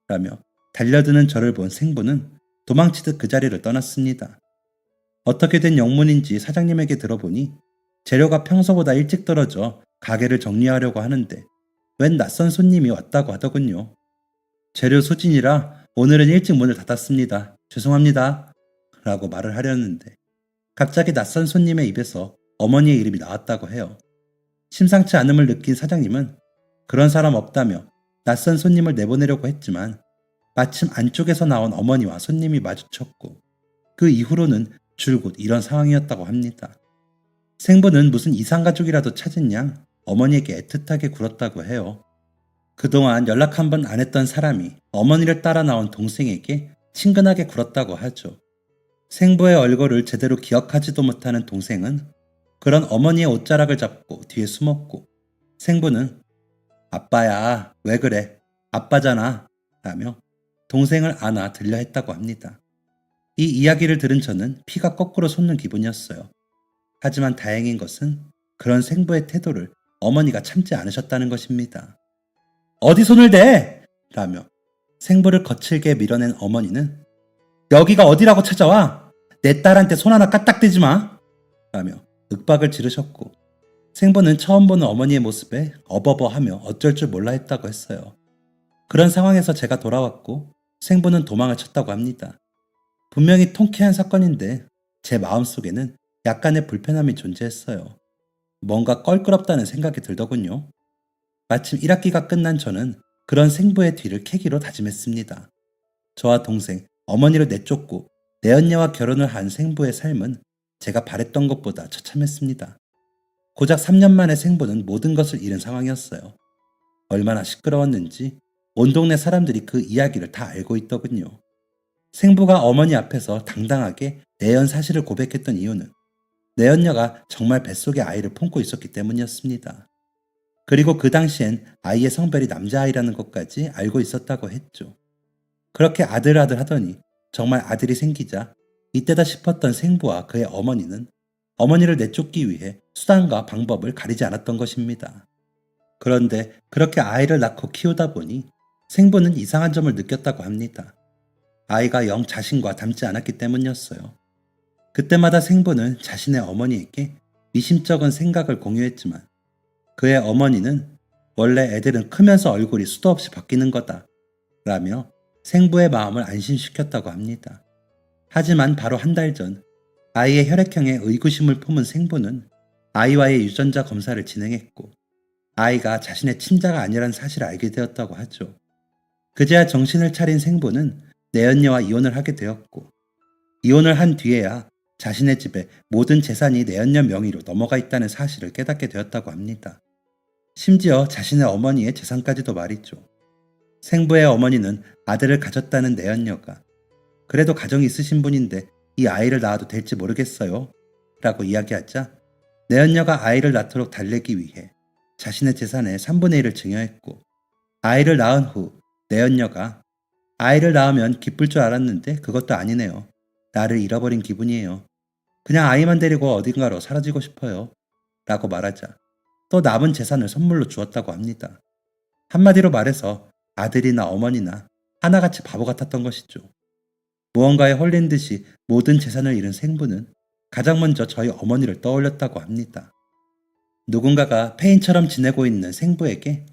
라며 달려드는 저를 본 생부는 도망치듯 그 자리를 떠났습니다. 어떻게 된 영문인지 사장님에게 들어보니 재료가 평소보다 일찍 떨어져 가게를 정리하려고 하는데 웬 낯선 손님이 왔다고 하더군요. "재료 소진이라 오늘은 일찍 문을 닫았습니다. 죄송합니다." 라고 말을 하려는데 갑자기 낯선 손님의 입에서 어머니의 이름이 나왔다고 해요. 심상치 않음을 느낀 사장님은 그런 사람 없다며 낯선 손님을 내보내려고 했지만 마침 안쪽에서 나온 어머니와 손님이 마주쳤고 그 이후로는 줄곧 이런 상황이었다고 합니다. 생부는 무슨 이상가족이라도 찾은 양 어머니에게 애틋하게 굴었다고 해요. 그동안 연락 한 번 안 했던 사람이 어머니를 따라 나온 동생에게 친근하게 굴었다고 하죠. 생부의 얼굴을 제대로 기억하지도 못하는 동생은 그런 어머니의 옷자락을 잡고 뒤에 숨었고, 생부는 아빠야, 왜 그래? 아빠잖아. 라며 동생을 안아 들려 했다고 합니다. 이 이야기를 들은 저는 피가 거꾸로 솟는 기분이었어요. 하지만 다행인 것은 그런 생부의 태도를 어머니가 참지 않으셨다는 것입니다. 어디 손을 대! 라며 생부를 거칠게 밀어낸 어머니는 여기가 어디라고 찾아와! 내 딸한테 손 하나 까딱대지 마! 라며 윽박을 지르셨고, 생부는 처음 보는 어머니의 모습에 어버버하며 어쩔 줄 몰라 했다고 했어요. 그런 상황에서 제가 돌아왔고 생부는 도망을 쳤다고 합니다. 분명히 통쾌한 사건인데 제 마음속에는 약간의 불편함이 존재했어요. 뭔가 껄끄럽다는 생각이 들더군요. 마침 1학기가 끝난 저는 그런 생부의 뒤를 캐기로 다짐했습니다. 저와 동생, 어머니를 내쫓고 내언녀와 결혼을 한 생부의 삶은 제가 바랬던 것보다 처참했습니다. 고작 3년 만에 생부는 모든 것을 잃은 상황이었어요. 얼마나 시끄러웠는지 온 동네 사람들이 그 이야기를 다 알고 있더군요. 생부가 어머니 앞에서 당당하게 내연 사실을 고백했던 이유는 내연녀가 정말 뱃속에 아이를 품고 있었기 때문이었습니다. 그리고 그 당시엔 아이의 성별이 남자아이라는 것까지 알고 있었다고 했죠. 그렇게 아들아들 하더니 정말 아들이 생기자 이때다 싶었던 생부와 그의 어머니는 어머니를 내쫓기 위해 수단과 방법을 가리지 않았던 것입니다. 그런데 그렇게 아이를 낳고 키우다 보니 생부는 이상한 점을 느꼈다고 합니다. 아이가 영 자신과 닮지 않았기 때문이었어요. 그때마다 생부는 자신의 어머니에게 미심쩍은 생각을 공유했지만 그의 어머니는 원래 애들은 크면서 얼굴이 수도 없이 바뀌는 거다 라며 생부의 마음을 안심시켰다고 합니다. 하지만 바로 한 달 전 아이의 혈액형에 의구심을 품은 생부는 아이와의 유전자 검사를 진행했고 아이가 자신의 친자가 아니라는 사실을 알게 되었다고 하죠. 그제야 정신을 차린 생부는 내연녀와 이혼을 하게 되었고 이혼을 한 뒤에야 자신의 집에 모든 재산이 내연녀 명의로 넘어가 있다는 사실을 깨닫게 되었다고 합니다. 심지어 자신의 어머니의 재산까지도 말이죠. 생부의 어머니는 아들을 가졌다는 내연녀가 그래도 가정이 있으신 분인데 이 아이를 낳아도 될지 모르겠어요 라고 이야기하자 내연녀가 아이를 낳도록 달래기 위해 자신의 재산의 3분의 1을 증여했고 아이를 낳은 후 내연녀가 아이를 낳으면 기쁠 줄 알았는데 그것도 아니네요. 나를 잃어버린 기분이에요. 그냥 아이만 데리고 어딘가로 사라지고 싶어요. 라고 말하자 또 남은 재산을 선물로 주었다고 합니다. 한마디로 말해서 아들이나 어머니나 하나같이 바보 같았던 것이죠. 무언가에 홀린 듯이 모든 재산을 잃은 생부는 가장 먼저 저희 어머니를 떠올렸다고 합니다. 누군가가 폐인처럼 지내고 있는 생부에게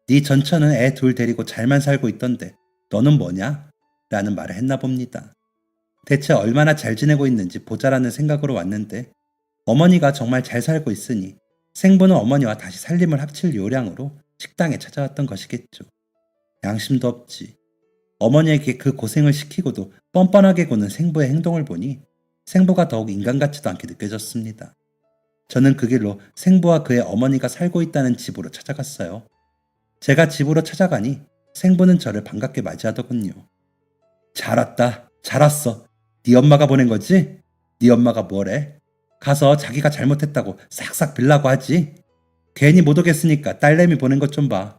네 전처는 애 둘 데리고 잘만 살고 있던데 너는 뭐냐? 라는 말을 했나 봅니다. 대체 얼마나 잘 지내고 있는지 보자라는 생각으로 왔는데 어머니가 정말 잘 살고 있으니 생부는 어머니와 다시 살림을 합칠 요량으로 식당에 찾아왔던 것이겠죠. 양심도 없지. 어머니에게 그 고생을 시키고도 뻔뻔하게 구는 생부의 행동을 보니 생부가 더욱 인간 같지도 않게 느껴졌습니다. 저는 그 길로 생부와 그의 어머니가 살고 있다는 집으로 찾아갔어요. 제가 집으로 찾아가니 생부는 저를 반갑게 맞이하더군요. 잘 왔다. 잘 왔어. 네 엄마가 보낸 거지? 네 엄마가 뭐래? 가서 자기가 잘못했다고 싹싹 빌라고 하지? 괜히 못 오겠으니까 딸내미 보낸 것 좀 봐.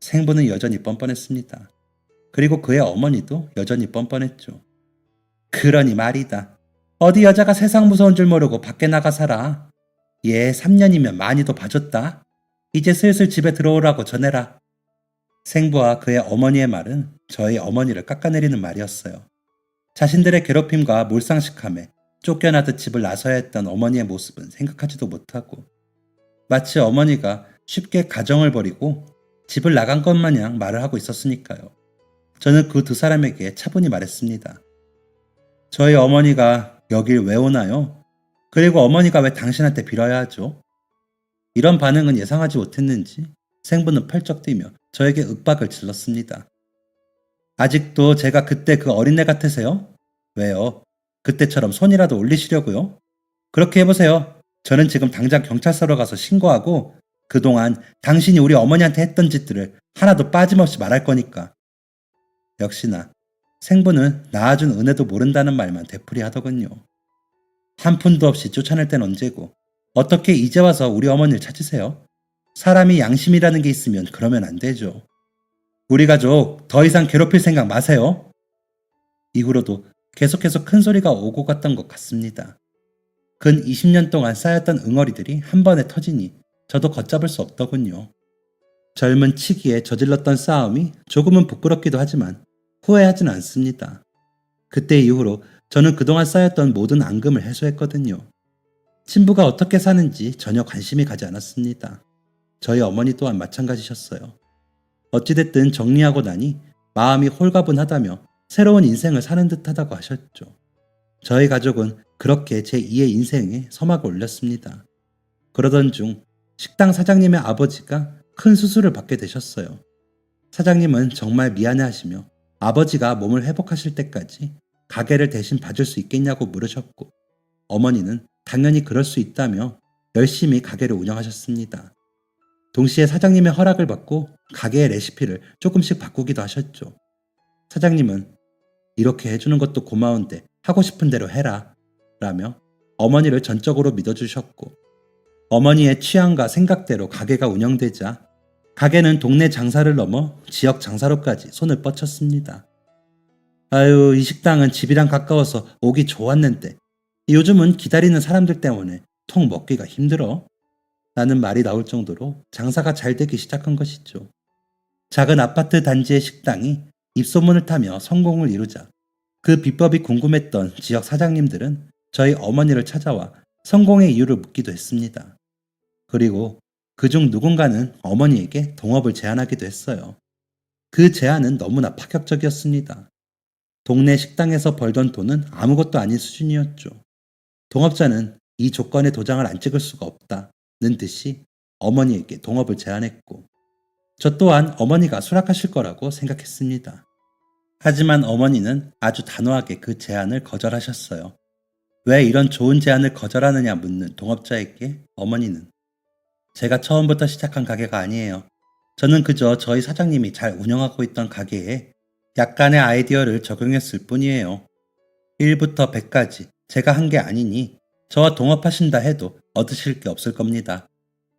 생부는 여전히 뻔뻔했습니다. 그리고 그의 어머니도 여전히 뻔뻔했죠. 그러니 말이다. 어디 여자가 세상 무서운 줄 모르고 밖에 나가 살아. 얘 3년이면 많이도 봐줬다. 이제 슬슬 집에 들어오라고 전해라. 생부와 그의 어머니의 말은 저희 어머니를 깎아내리는 말이었어요. 자신들의 괴롭힘과 몰상식함에 쫓겨나듯 집을 나서야 했던 어머니의 모습은 생각하지도 못하고 마치 어머니가 쉽게 가정을 버리고 집을 나간 것 마냥 말을 하고 있었으니까요. 저는 그 두 사람에게 차분히 말했습니다. 저희 어머니가 여길 왜 오나요? 그리고 어머니가 왜 당신한테 빌어야 하죠? 이런 반응은 예상하지 못했는지 생부는 펄쩍 뛰며 저에게 윽박을 질렀습니다. 아직도 제가 그때 그 어린애 같으세요? 왜요? 그때처럼 손이라도 올리시려고요? 그렇게 해보세요. 저는 지금 당장 경찰서로 가서 신고하고 그동안 당신이 우리 어머니한테 했던 짓들을 하나도 빠짐없이 말할 거니까. 역시나 생부는 낳아준 은혜도 모른다는 말만 되풀이하더군요. 한 푼도 없이 쫓아낼 땐 언제고 어떻게 이제 와서 우리 어머니를 찾으세요? 사람이 양심이라는 게 있으면 그러면 안 되죠. 우리 가족 더 이상 괴롭힐 생각 마세요. 이후로도 계속해서 큰 소리가 오고 갔던 것 같습니다. 근 20년 동안 쌓였던 응어리들이 한 번에 터지니 저도 걷잡을 수 없더군요. 젊은 치기에 저질렀던 싸움이 조금은 부끄럽기도 하지만 후회하진 않습니다. 그때 이후로 저는 그동안 쌓였던 모든 앙금을 해소했거든요. 친부가 어떻게 사는지 전혀 관심이 가지 않았습니다. 저희 어머니 또한 마찬가지셨어요. 어찌됐든 정리하고 나니 마음이 홀가분하다며 새로운 인생을 사는 듯하다고 하셨죠. 저희 가족은 그렇게 제2의 인생에 서막을 올렸습니다. 그러던 중 식당 사장님의 아버지가 큰 수술을 받게 되셨어요. 사장님은 정말 미안해하시며 아버지가 몸을 회복하실 때까지 가게를 대신 봐줄 수 있겠냐고 물으셨고, 어머니는 당연히 그럴 수 있다며 열심히 가게를 운영하셨습니다. 동시에 사장님의 허락을 받고 가게의 레시피를 조금씩 바꾸기도 하셨죠. 사장님은 이렇게 해주는 것도 고마운데 하고 싶은 대로 해라 라며 어머니를 전적으로 믿어주셨고, 어머니의 취향과 생각대로 가게가 운영되자 가게는 동네 장사를 넘어 지역 장사로까지 손을 뻗쳤습니다. 아유, 이 식당은 집이랑 가까워서 오기 좋았는데 요즘은 기다리는 사람들 때문에 통 먹기가 힘들어 라는 말이 나올 정도로 장사가 잘 되기 시작한 것이죠. 작은 아파트 단지의 식당이 입소문을 타며 성공을 이루자 그 비법이 궁금했던 지역 사장님들은 저희 어머니를 찾아와 성공의 이유를 묻기도 했습니다. 그리고 그중 누군가는 어머니에게 동업을 제안하기도 했어요. 그 제안은 너무나 파격적이었습니다. 동네 식당에서 벌던 돈은 아무것도 아닌 수준이었죠. 동업자는 이 조건에 도장을 안 찍을 수가 없다는 듯이 어머니에게 동업을 제안했고, 저 또한 어머니가 수락하실 거라고 생각했습니다. 하지만 어머니는 아주 단호하게 그 제안을 거절하셨어요. 왜 이런 좋은 제안을 거절하느냐 묻는 동업자에게 어머니는 제가 처음부터 시작한 가게가 아니에요. 저는 그저 저희 사장님이 잘 운영하고 있던 가게에 약간의 아이디어를 적용했을 뿐이에요. 1부터 100까지 제가 한 게 아니니 저와 동업하신다 해도 얻으실 게 없을 겁니다.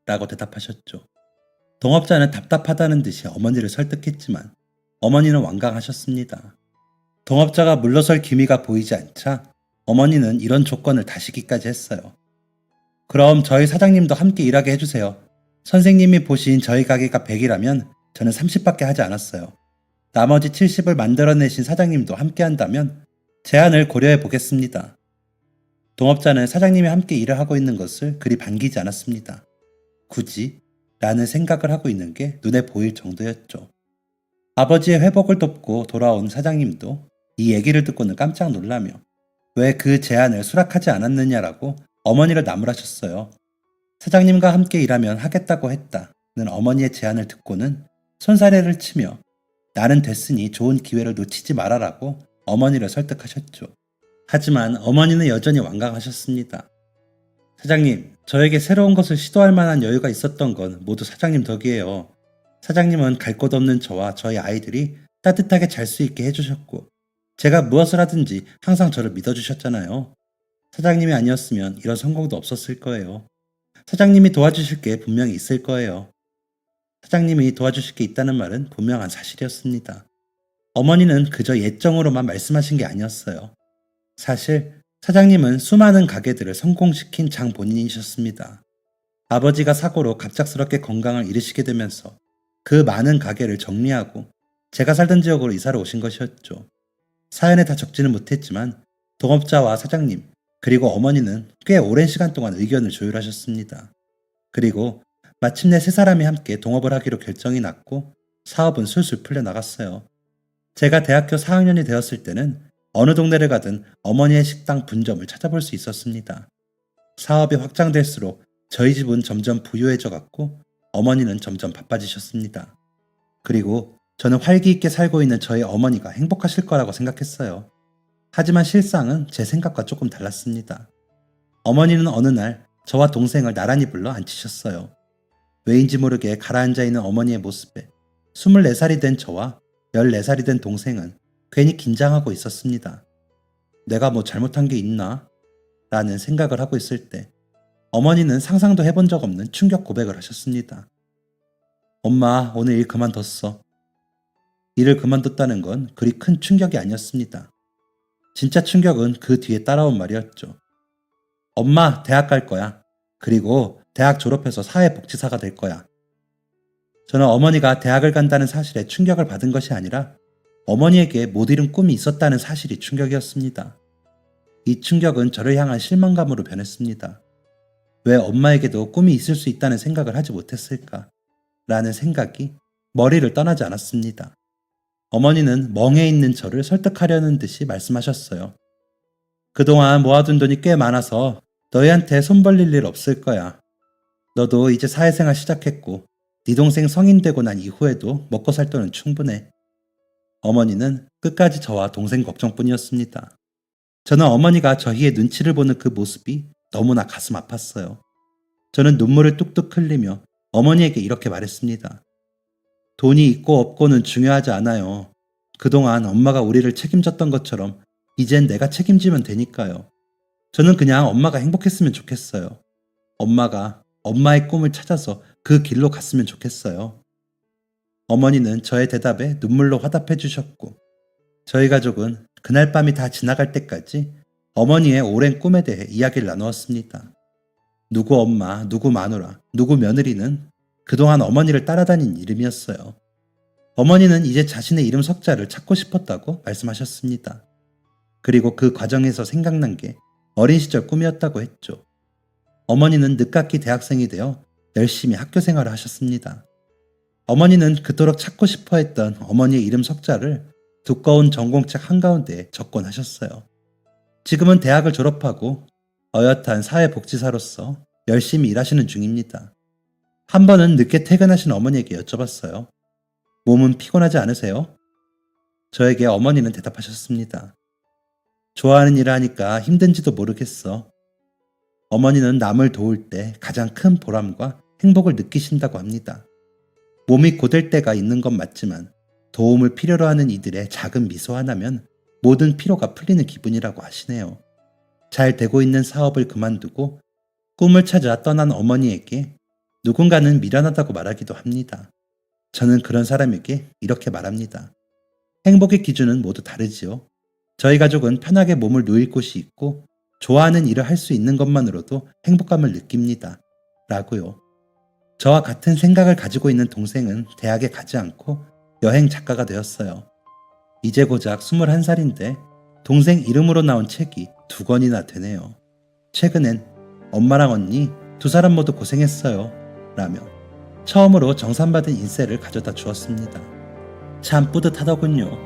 라고 대답하셨죠. 동업자는 답답하다는 듯이 어머니를 설득했지만 어머니는 완강하셨습니다. 동업자가 물러설 기미가 보이지 않자 어머니는 이런 조건을 다시기까지 했어요. 그럼 저희 사장님도 함께 일하게 해주세요. 선생님이 보신 저희 가게가 100이라면 저는 30밖에 하지 않았어요. 나머지 70을 만들어내신 사장님도 함께 한다면 제안을 고려해 보겠습니다. 동업자는 사장님이 함께 일을 하고 있는 것을 그리 반기지 않았습니다. 굳이? 라는 생각을 하고 있는 게 눈에 보일 정도였죠. 아버지의 회복을 돕고 돌아온 사장님도 이 얘기를 듣고는 깜짝 놀라며 왜 그 제안을 수락하지 않았느냐라고 어머니를 나무라셨어요. 사장님과 함께 일하면 하겠다고 했다는 어머니의 제안을 듣고는 손사래를 치며 나는 됐으니 좋은 기회를 놓치지 말아라고 어머니를 설득하셨죠. 하지만 어머니는 여전히 완강하셨습니다. 사장님, 저에게 새로운 것을 시도할 만한 여유가 있었던 건 모두 사장님 덕이에요. 사장님은 갈 곳 없는 저와 저희 아이들이 따뜻하게 잘 수 있게 해주셨고 제가 무엇을 하든지 항상 저를 믿어주셨잖아요. 사장님이 아니었으면 이런 성공도 없었을 거예요. 사장님이 도와주실 게 분명히 있을 거예요. 사장님이 도와주실 게 있다는 말은 분명한 사실이었습니다. 어머니는 그저 예정으로만 말씀하신 게 아니었어요. 사실 사장님은 수많은 가게들을 성공시킨 장본인이셨습니다. 아버지가 사고로 갑작스럽게 건강을 잃으시게 되면서 그 많은 가게를 정리하고 제가 살던 지역으로 이사를 오신 것이었죠. 사연에 다 적지는 못했지만 동업자와 사장님 그리고 어머니는 꽤 오랜 시간 동안 의견을 조율하셨습니다. 그리고 마침내 세 사람이 함께 동업을 하기로 결정이 났고 사업은 술술 풀려나갔어요. 제가 대학교 4학년이 되었을 때는 어느 동네를 가든 어머니의 식당 분점을 찾아볼 수 있었습니다. 사업이 확장될수록 저희 집은 점점 부유해져 갔고 어머니는 점점 바빠지셨습니다. 그리고 저는 활기 있게 살고 있는 저희 어머니가 행복하실 거라고 생각했어요. 하지만 실상은 제 생각과 조금 달랐습니다. 어머니는 어느 날 저와 동생을 나란히 불러 앉히셨어요. 왜인지 모르게 가라앉아 있는 어머니의 모습에 24살이 된 저와 14살이 된 동생은 괜히 긴장하고 있었습니다. 내가 뭐 잘못한 게 있나? 라는 생각을 하고 있을 때 어머니는 상상도 해본 적 없는 충격 고백을 하셨습니다. 엄마, 오늘 일 그만뒀어. 일을 그만뒀다는 건 그리 큰 충격이 아니었습니다. 진짜 충격은 그 뒤에 따라온 말이었죠. 엄마, 대학 갈 거야. 그리고 대학 졸업해서 사회복지사가 될 거야. 저는 어머니가 대학을 간다는 사실에 충격을 받은 것이 아니라 어머니에게 못 이룬 꿈이 있었다는 사실이 충격이었습니다. 이 충격은 저를 향한 실망감으로 변했습니다. 왜 엄마에게도 꿈이 있을 수 있다는 생각을 하지 못했을까? 라는 생각이 머리를 떠나지 않았습니다. 어머니는 멍해 있는 저를 설득하려는 듯이 말씀하셨어요. 그동안 모아둔 돈이 꽤 많아서 너희한테 손 벌릴 일 없을 거야. 너도 이제 사회생활 시작했고 네 동생 성인 되고 난 이후에도 먹고 살 돈은 충분해. 어머니는 끝까지 저와 동생 걱정뿐이었습니다. 저는 어머니가 저희의 눈치를 보는 그 모습이 너무나 가슴 아팠어요. 저는 눈물을 뚝뚝 흘리며 어머니에게 이렇게 말했습니다. 돈이 있고 없고는 중요하지 않아요. 그동안 엄마가 우리를 책임졌던 것처럼 이젠 내가 책임지면 되니까요. 저는 그냥 엄마가 행복했으면 좋겠어요. 엄마가 엄마의 꿈을 찾아서 그 길로 갔으면 좋겠어요. 어머니는 저의 대답에 눈물로 화답해 주셨고 저희 가족은 그날 밤이 다 지나갈 때까지 어머니의 오랜 꿈에 대해 이야기를 나누었습니다. 누구 엄마, 누구 마누라, 누구 며느리는 그동안 어머니를 따라다닌 이름이었어요. 어머니는 이제 자신의 이름 석자를 찾고 싶었다고 말씀하셨습니다. 그리고 그 과정에서 생각난 게 어린 시절 꿈이었다고 했죠. 어머니는 늦깎이 대학생이 되어 열심히 학교 생활을 하셨습니다. 어머니는 그토록 찾고 싶어 했던 어머니의 이름 석자를 두꺼운 전공책 한가운데에 적곤 하셨어요. 지금은 대학을 졸업하고 어엿한 사회복지사로서 열심히 일하시는 중입니다. 한 번은 늦게 퇴근하신 어머니에게 여쭤봤어요. 몸은 피곤하지 않으세요? 저에게 어머니는 대답하셨습니다. 좋아하는 일을 하니까 힘든지도 모르겠어. 어머니는 남을 도울 때 가장 큰 보람과 행복을 느끼신다고 합니다. 몸이 고될 때가 있는 건 맞지만 도움을 필요로 하는 이들의 작은 미소 하나면 모든 피로가 풀리는 기분이라고 하시네요. 잘 되고 있는 사업을 그만두고 꿈을 찾아 떠난 어머니에게 누군가는 미련하다고 말하기도 합니다. 저는 그런 사람에게 이렇게 말합니다. 행복의 기준은 모두 다르지요. 저희 가족은 편하게 몸을 누일 곳이 있고 좋아하는 일을 할 수 있는 것만으로도 행복감을 느낍니다. 라고요. 저와 같은 생각을 가지고 있는 동생은 대학에 가지 않고 여행 작가가 되었어요. 이제 고작 21살인데 동생 이름으로 나온 책이 2권이나 되네요. 최근엔 엄마랑 언니 두 사람 모두 고생했어요. 라며 처음으로 정산받은 인쇄를 가져다 주었습니다. 참 뿌듯하더군요.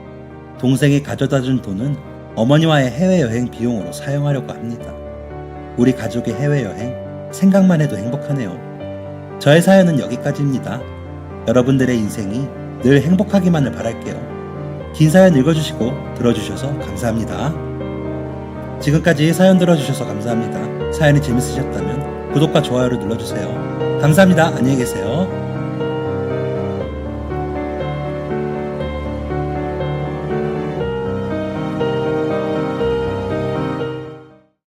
동생이 가져다 준 돈은 어머니와의 해외여행 비용으로 사용하려고 합니다. 우리 가족의 해외여행 생각만 해도 행복하네요. 저의 사연은 여기까지입니다. 여러분들의 인생이 늘 행복하기만을 바랄게요. 긴 사연 읽어주시고 들어주셔서 감사합니다. 지금까지 사연 들어주셔서 감사합니다. 사연이 재밌으셨다면 구독과 좋아요를 눌러주세요. 감사합니다. 안녕히 계세요.